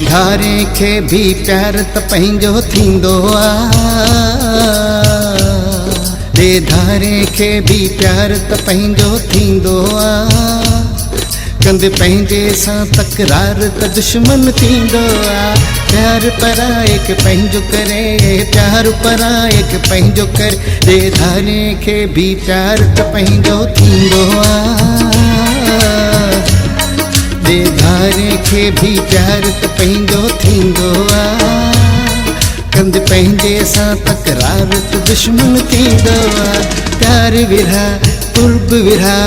धारे खे भी प्यार त पंहिंजो थींदो रे धारे खे भी प्यार त पंहिंजो थींदो कंद पंहिंजे सां तकरार त दुश्मन थींदो प्यार पराए खे पंहिंजो करे प्यार पराए खे पंहिंजो करे रे धारे खे भी प्यार त पंहिंजो थींदो रे धारे खे भी प्यार त पंहिंजो थींदो कंद पंहिंजे सां तकरार त दुश्मन थींदो प्यार विरहा कुर्ब विरहा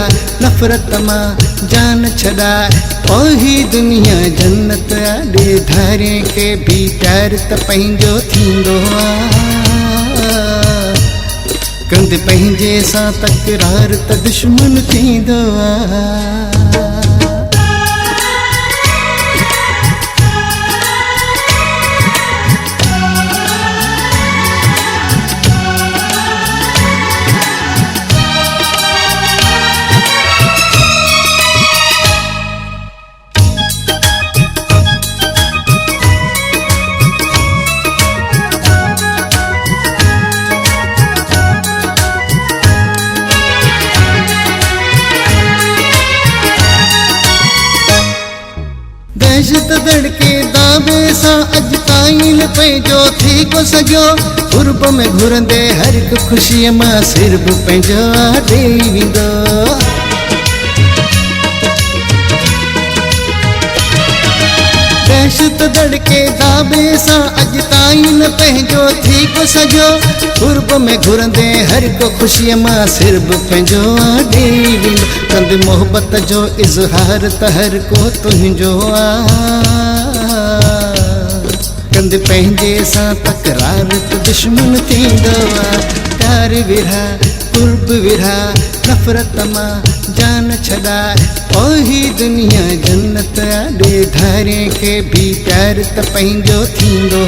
नफ़रत मां जान छॾाए ओही दुनिया जन्नत ॾे धारे खे भी प्यार त पंहिंजो थींदो कंद पंहिंजे सां तकरार त दुश्मन थींदो दहशत दड़के दाबे सां अॼु ताईं न पंहिंजो थी को सघियो कुर्ब में घुरंदे हर हिकु ख़ुशीअ मां सिर बि पंहिंजो ॾेई वेंदो दहशत दड़के दाबे सां अॼु ताईं न पंहिंजो थी को सघियो कुर्ब में घुरंदे हर को ख़ुशीअ मां सिर बि पंहिंजो ॾेई वेंदो कंद मोहबत जो इज़हार त हर को तुंहिंजो कंद पंहिंजे सां तकरार त दुश्मन थींदो प्यार विरहा कुर्ब विरहा नफ़रत मां जान छॾाए ओही दुनिया जन्नत ॾे धारे खे भी प्यार त पंहिंजो थींदो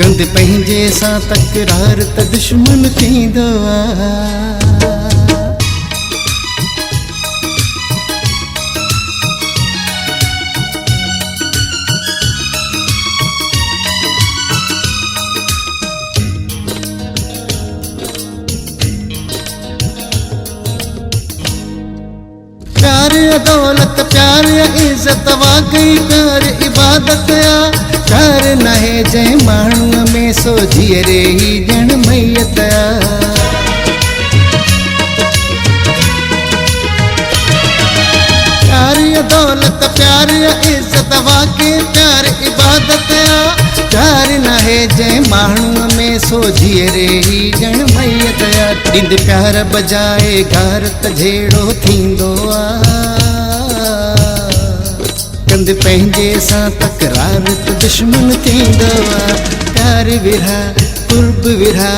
कंद पंहिंजे सां तकरार त दुश्मन थींदो प्यार दौलत प्यार इज्जत वाकई प्यार इबादत प्यार नाहे जंहिं माण्हूअ में सो जीअरे ही ॼण मैयत प्यार दौलत प्यार इज्जत वाकई प्यार इबादत प्यार नाहे जंहिं माण्हूअ में सो जीअरे ही ॼण मैयत ॾींद प्यार बजाए घार त झेड़ो थींदो कंद पंहिंजे सां तकरार त दुश्मन थींदो प्यार विरहा कुर्ब विरहा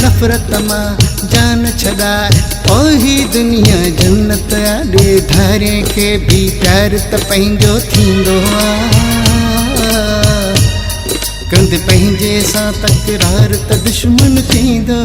नफ़रत मां जान छॾाए ओही दुनिया जन्नत ॾे धारे खे भी प्यार त पंहिंजो थींदो कंद पंहिंजे सां तकरार त दुश्मन थींदो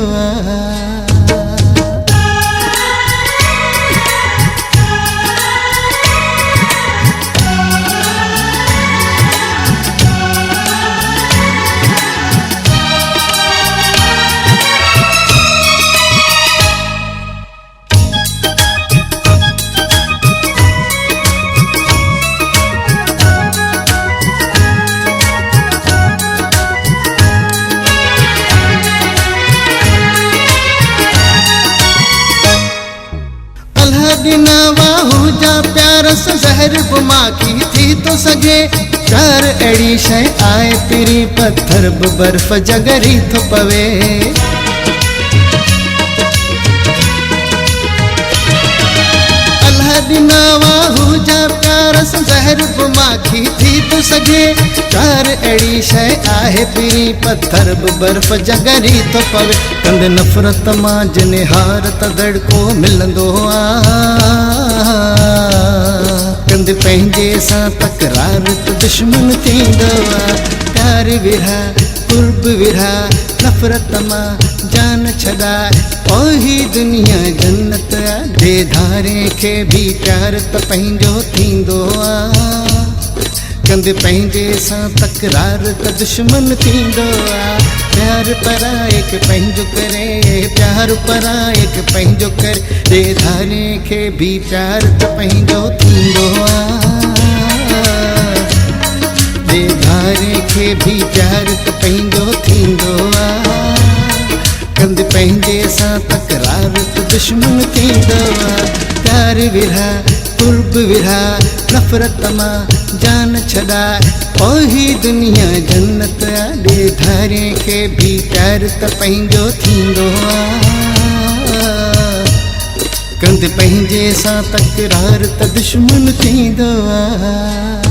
वाहू जा प्यार से ज़हर बि माखी थी तो सघे प्यार अहिड़ी शइ आहे पिरी पत्थर बि बर्फ़ जगरी थो पवे अल्लाह ॾिना वाहू जा प्यार से ज़हर बि माखी थी तो सघे प्यार अहिड़ी शइ आहे पिरी पत्थर बि बर्फ़ जगरी थो पवे कंद नफ़रत मां जिनिहार त दड़को मिलंदो कंद पंहिंजे सां तकरार त दुश्मन थींदो प्यार विरहा कुर्ब विरहा नफ़रत मां जान छॾाए ओही दुनिया जन्नत ॾे धारे खे भी प्यार त पंहिंजो थींदो कंदे पंहिंजे सां तकरार त दुश्मन थींदो आहे। प्यार पराए खे पंहिंजो करे, प्यार पराए खे पंहिंजो करे, ॾेधारे खे बि प्यार त पंहिंजो थींदो आहे। ॾेधारे खे बि प्यार त पंहिंजो थींदो आहे। कंदे पंहिंजे सां तकरार त दुश्मन थींदो आहे। प्यार विरहा कुर्ब विरहा नफ़रत मां जान छॾाए, ओही दुनिया जन्नत आहे। ॾेधारे खे बि प्यार त पंहिंजो थींदो आहे। कंदे पंहिंजे सां तकरार त दुश्मन थींदो आहे।